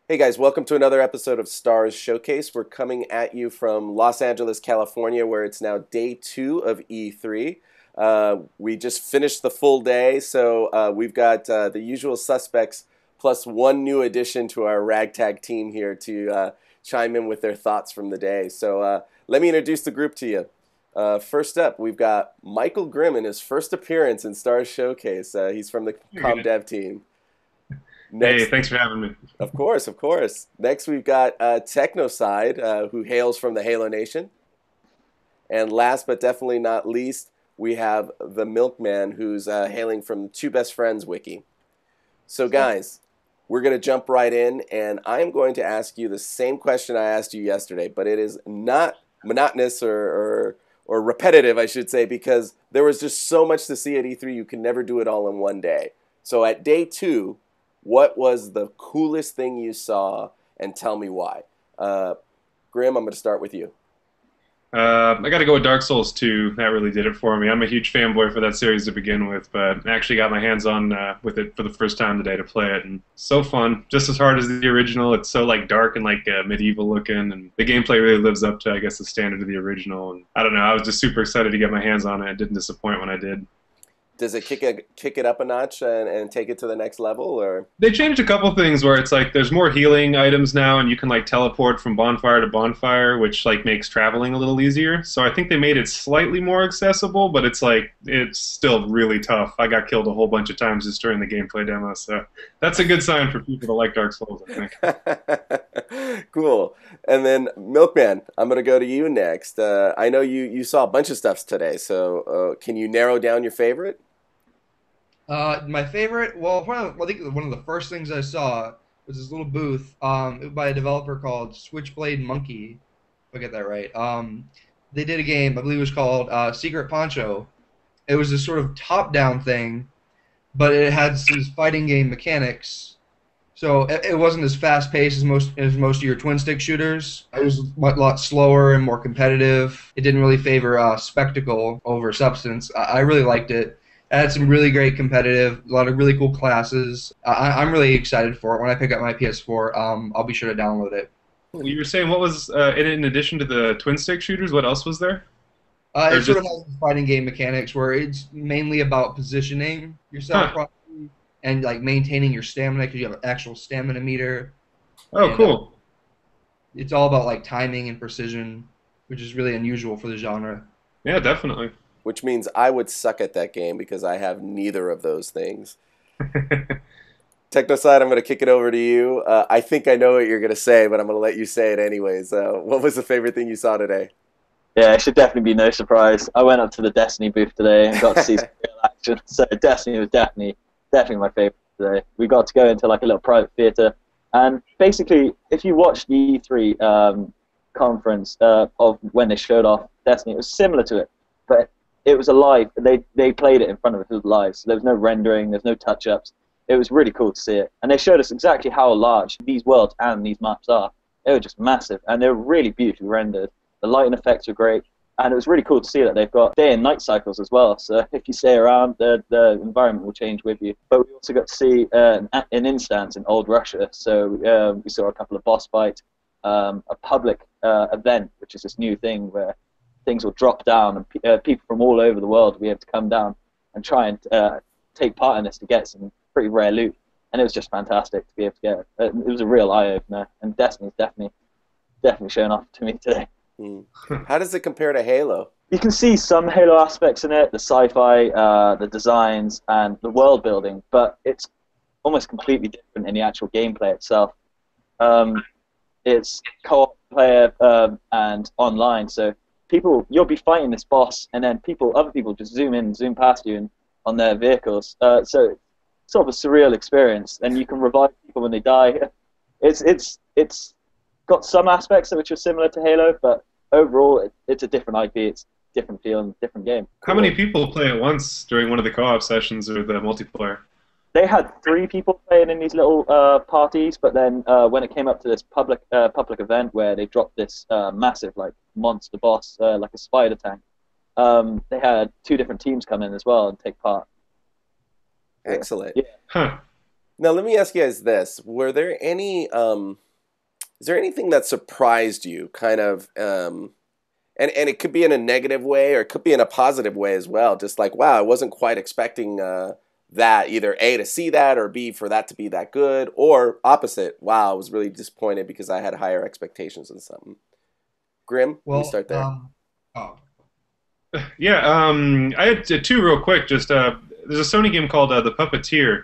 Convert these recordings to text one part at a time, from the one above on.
Hey guys, welcome to another episode of Stars Showcase. We're coming at you from Los Angeles, California, where it's now day 2 of E3. We just finished the full day, so we've got the usual suspects plus one new addition to our ragtag team here to chime in with their thoughts from the day. So let me introduce the group to you. First up, we've got Michael Grimm in his first appearance in Stars Showcase. He's from the You're Com good. Dev team. Hey, Next, thanks for having me. of course, of course. Next, we've got Technoside, who hails from the Halo Nation. And last but definitely not least, we have the Milkman, who's hailing from the Two Best Friends wiki. So, guys, we're going to jump right in, and I'm going to ask you the same question I asked you yesterday, but it is not monotonous or repetitive, I should say, because there was just so much to see at E3, you can never do it all in one day. So, at day 2, what was the coolest thing you saw, and tell me why? Grim, I'm going to start with you. I got to go with Dark Souls 2. That really did it for me. I'm a huge fanboy for that series to begin with, but I actually got my hands on with it for the first time today to play it, and so fun. Just as hard as the original. It's so like dark and like medieval looking, and the gameplay really lives up to, I guess, the standard of the original. And I don't know. I was just super excited to get my hands on it. It didn't disappoint when I did. Does it kick it up a notch and take it to the next level, or? They changed a couple things where it's like there's more healing items now, and you can like teleport from bonfire to bonfire, which like makes traveling a little easier. So I think they made it slightly more accessible, but it's like it's still really tough. I got killed a whole bunch of times just during the gameplay demo, so that's a good sign for people that like Dark Souls, I think. Cool. And then Milkman, I'm gonna go to you next. I know you saw a bunch of stuff today, so can you narrow down your favorite? My favorite, well, I think one of the first things I saw was this little booth by a developer called Switchblade Monkey, if I get that right. They did a game, I believe it was called Secret Poncho. It was this sort of top-down thing, but it had these fighting game mechanics. So it wasn't as fast-paced as most of your twin-stick shooters. It was a lot slower and more competitive. It didn't really favor spectacle over substance. I really liked it. It had some really great competitive, a lot of really cool classes. I'm really excited for it. When I pick up my PS4, I'll be sure to download it. You were saying what was in addition to the twin stick shooters? What else was there? Or It sort of just has fighting game mechanics where it's mainly about positioning yourself huh? properly and like maintaining your stamina because you have an actual stamina meter, Oh, and cool. it's all about like timing and precision, which is really unusual for the genre. Yeah, definitely. Which means I would suck at that game because I have neither of those things. Technoside, I'm going to kick it over to you. I think I know what you're going to say, but I'm going to let you say it anyways. What was the favorite thing you saw today? Yeah, it should definitely be no surprise. I went up to the Destiny booth today and got to see some real action. So Destiny was definitely my favorite today. We got to go into like a little private theater, and basically, if you watch the E3 conference of when they showed off Destiny, it was similar to it, but it was alive. They played it in front of us. It was live, so there was no rendering, there's no touch-ups. It was really cool to see it, and they showed us exactly how large these worlds and these maps are. They were just massive, and they were really beautifully rendered. The lighting effects were great, and it was really cool to see that they've got day and night cycles as well. So if you stay around, the environment will change with you. But we also got to see an instance in old Russia. So we saw a couple of boss fights, a public event, which is this new thing where things will drop down, and people from all over the world will be able to come down and try and take part in this to get some pretty rare loot. And it was just fantastic to be able to get it. It was a real eye-opener, and Destiny's definitely shown off to me today. Hmm. How does it compare to Halo? You can see some Halo aspects in it, the sci-fi, the designs, and the world building, but it's almost completely different in the actual gameplay itself. It's co-op player and online, so you'll be fighting this boss, and then other people just zoom in, zoom past you, and on their vehicles. So it's sort of a surreal experience, and you can revive people when they die. It's got some aspects which are similar to Halo, but overall it's a different IP. It's different feel and different game. How many Cool. people play at once during one of the co-op sessions or the multiplayer? They had 3 people playing in these little parties, but then when it came up to this public event where they dropped this massive like monster boss, like a spider tank, they had 2 different teams come in as well and take part. Excellent. Yeah, Huh. Now, let me ask you guys this: were there any? Is there anything that surprised you, kind of? And it could be in a negative way, or it could be in a positive way as well. Just like, wow, I wasn't quite expecting that, either A, to see that, or B, for that to be that good, or opposite. Wow, I was really disappointed because I had higher expectations on something. Grim, let me start there. Oh, Yeah, I had two real quick. Just there's a Sony game called The Puppeteer,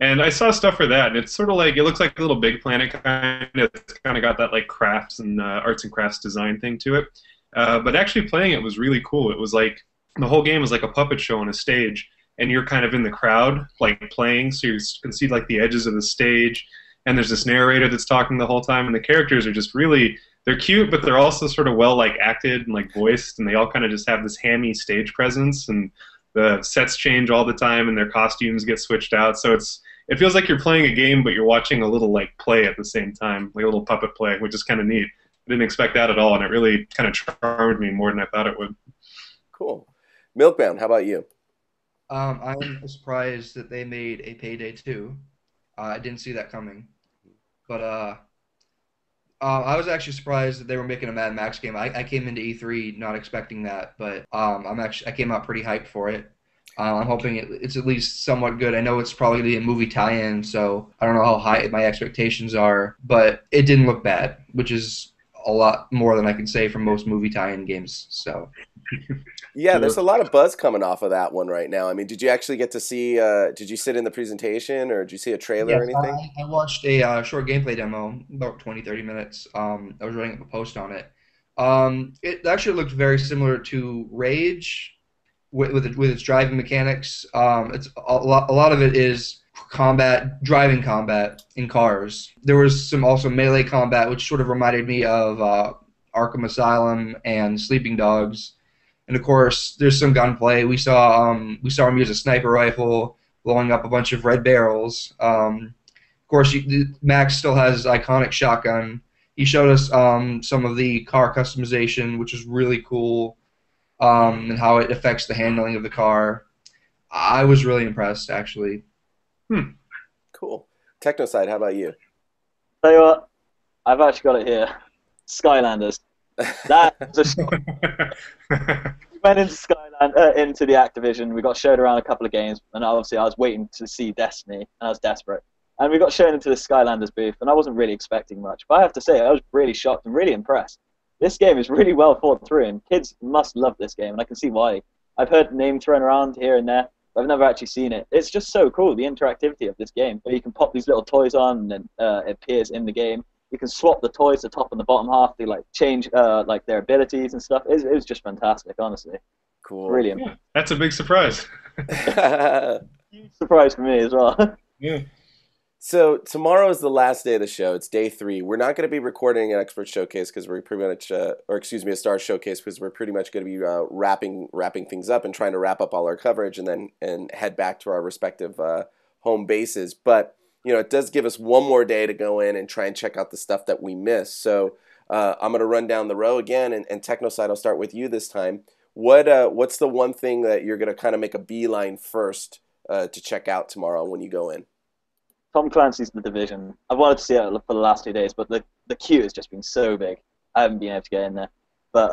and I saw stuff for that, and it's sort of like, it looks like a little Big Planet kind of. It's kind of got that like crafts and arts and crafts design thing to it. But actually playing it was really cool. It was like the whole game was like a puppet show on a stage, and you're kind of in the crowd, like playing, so you can see like the edges of the stage. And there's this narrator that's talking the whole time, and the characters are just really, they're cute, but they're also sort of well like acted and like voiced, and they all kind of just have this hammy stage presence, and the sets change all the time, and their costumes get switched out. So it feels like you're playing a game, but you're watching a little like play at the same time, like a little puppet play, which is kind of neat. I didn't expect that at all, and it really kind of charmed me more than I thought it would. Cool. Milkbound, how about you? I'm surprised that they made a Payday 2. I didn't see that coming. But I was actually surprised that they were making a Mad Max game. I came into E3 not expecting that, but I came out pretty hyped for it. I'm hoping it's at least somewhat good. I know it's probably going to be a movie tie-in, so I don't know how high my expectations are, but it didn't look bad, which is a lot more than I can say for most movie tie-in games. So Yeah, there's a lot of buzz coming off of that one right now. I mean, did you actually get to see, did you sit in the presentation, or did you see a trailer or anything? I watched a short gameplay demo, about 20, 30 minutes. I was writing up a post on it. It actually looked very similar to Rage with its driving mechanics. It's a lot of it is driving combat in cars. There was some also melee combat, which sort of reminded me of Arkham Asylum and Sleeping Dogs. And of course, there's some gunplay. We saw him use a sniper rifle, blowing up a bunch of red barrels. Of course, Max still has his iconic shotgun. He showed us some of the car customization, which is really cool, and how it affects the handling of the car. I was really impressed, actually. Cool. Technoside, how about you? Tell you what, I've actually got it here. Skylanders. That was a shock. We went into into the Activision. We got showed around a couple of games, and obviously I was waiting to see Destiny, and I was desperate. And we got shown into the Skylanders booth, and I wasn't really expecting much. But I have to say, I was really shocked and really impressed. This game is really well thought through, and kids must love this game, and I can see why. I've heard the name thrown around here and there, but I've never actually seen it. It's just so cool, the interactivity of this game, where you can pop these little toys on, and then it appears in the game. You can swap the toys, the top and the bottom half, to like change like their abilities and stuff. It was just fantastic, honestly. Cool. Brilliant. Yeah, that's a big surprise. Huge surprise for me as well. Yeah. So tomorrow is the last day of the show. It's day 3. We're not going to be recording an expert showcase because we're pretty much, a star showcase, because we're pretty much going to be wrapping things up and trying to wrap up all our coverage and head back to our respective home bases. But it does give us one more day to go in and try and check out the stuff that we missed. So I'm going to run down the row again, and Technoside, I'll start with you this time. What's the one thing that you're going to kind of make a beeline first to check out tomorrow when you go in? Tom Clancy's The Division. I've wanted to see it for the last 2 days, but the queue has just been so big. I haven't been able to get in there. But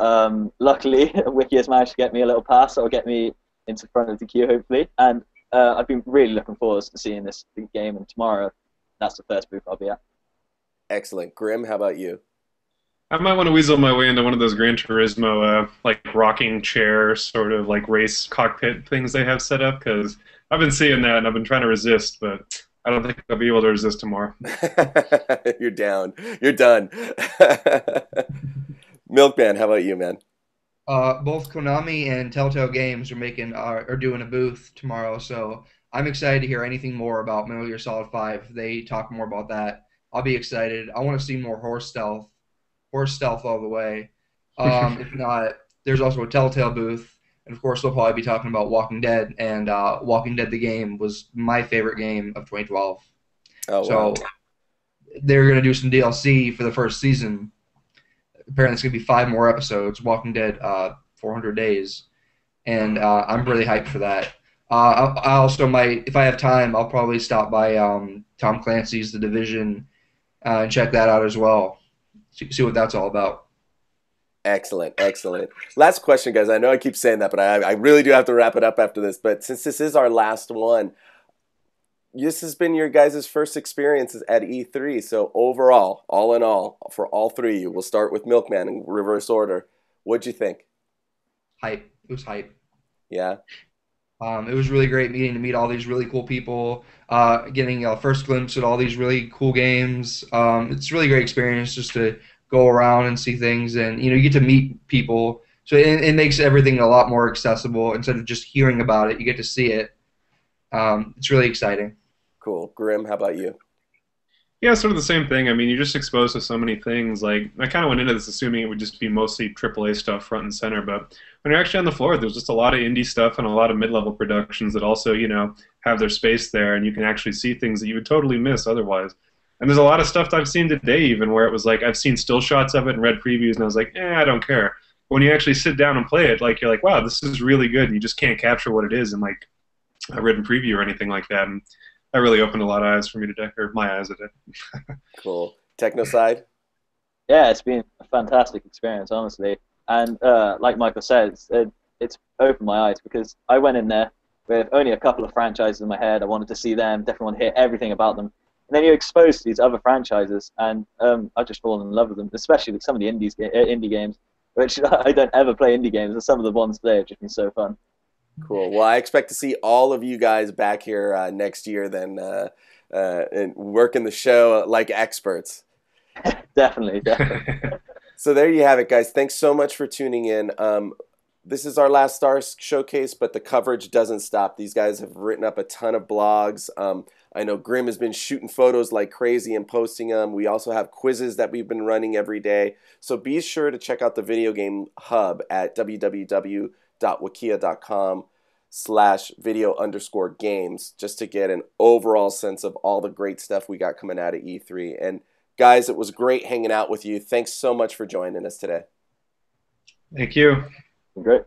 luckily, Wikia has managed to get me a little pass, or get me into front of the queue, hopefully. And I've been really looking forward to seeing this big game, and tomorrow, that's the first booth I'll be at. Excellent. Grim, how about you? I might want to weasel my way into one of those Gran Turismo, like rocking chair sort of like race cockpit things they have set up, because I've been seeing that and I've been trying to resist, but I don't think I'll be able to resist tomorrow. You're down. You're done. Milkman, how about you, man? Both Konami and Telltale Games are doing a booth tomorrow, so I'm excited to hear anything more about Metal Gear Solid 5. They talk more about that. I'll be excited. I want to see more horse stealth all the way. If not, there's also a Telltale booth, and of course they'll probably be talking about Walking Dead, and Walking Dead the game was my favorite game of 2012. Oh, so wow. They're going to do some DLC for the first season. Apparently it's going to be 5 more episodes, Walking Dead 400 Days, and I'm really hyped for that. I also might, if I have time, I'll probably stop by Tom Clancy's The Division and check that out as well. See what that's all about. Excellent, excellent. Last question, guys. I know I keep saying that, but I really do have to wrap it up after this. But since this is our last one, this has been your guys' first experiences at E3. So overall, all in all, for all three of you, we'll start with Milkman in reverse order. What'd you think? Hype. It was hype. Yeah? It was really great to meet all these really cool people, getting a first glimpse at all these really cool games. It's a really great experience just to go around and see things, and you get to meet people. So it makes everything a lot more accessible instead of just hearing about it. You get to see it. It's really exciting. Cool. Grim, how about you? Yeah, sort of the same thing. I mean, you're just exposed to so many things. Like, I kind of went into this assuming it would just be mostly AAA stuff front and center, but when you're actually on the floor, there's just a lot of indie stuff and a lot of mid-level productions that also, have their space there, and you can actually see things that you would totally miss otherwise. And there's a lot of stuff that I've seen today even where it was like, I've seen still shots of it and read previews, and I was like, I don't care. But when you actually sit down and play it, like, you're like, wow, this is really good, and you just can't capture what it is in, like, a written preview or anything like that. And that really opened a lot of eyes for me today, or my eyes today. Cool. Techno side? Yeah, it's been a fantastic experience, honestly. And like Michael said, it's opened my eyes because I went in there with only a couple of franchises in my head. I wanted to see them, definitely want to hear everything about them. And then you're exposed to these other franchises, and I've just fallen in love with them, especially with some of the indie games, which I don't ever play indie games, and some of the ones today have just been so fun. Cool. Well, I expect to see all of you guys back here next year then and working the show like experts. Definitely. So there you have it, guys. Thanks so much for tuning in. This is our last Star Showcase, but the coverage doesn't stop. These guys have written up a ton of blogs. I know Grim has been shooting photos like crazy and posting them. We also have quizzes that we've been running every day. So be sure to check out the Video Game Hub at www.wikia.com/video_games just to get an overall sense of all the great stuff we got coming out of E3. And guys, it was great hanging out with you. Thanks so much for joining us today. Thank you. Great.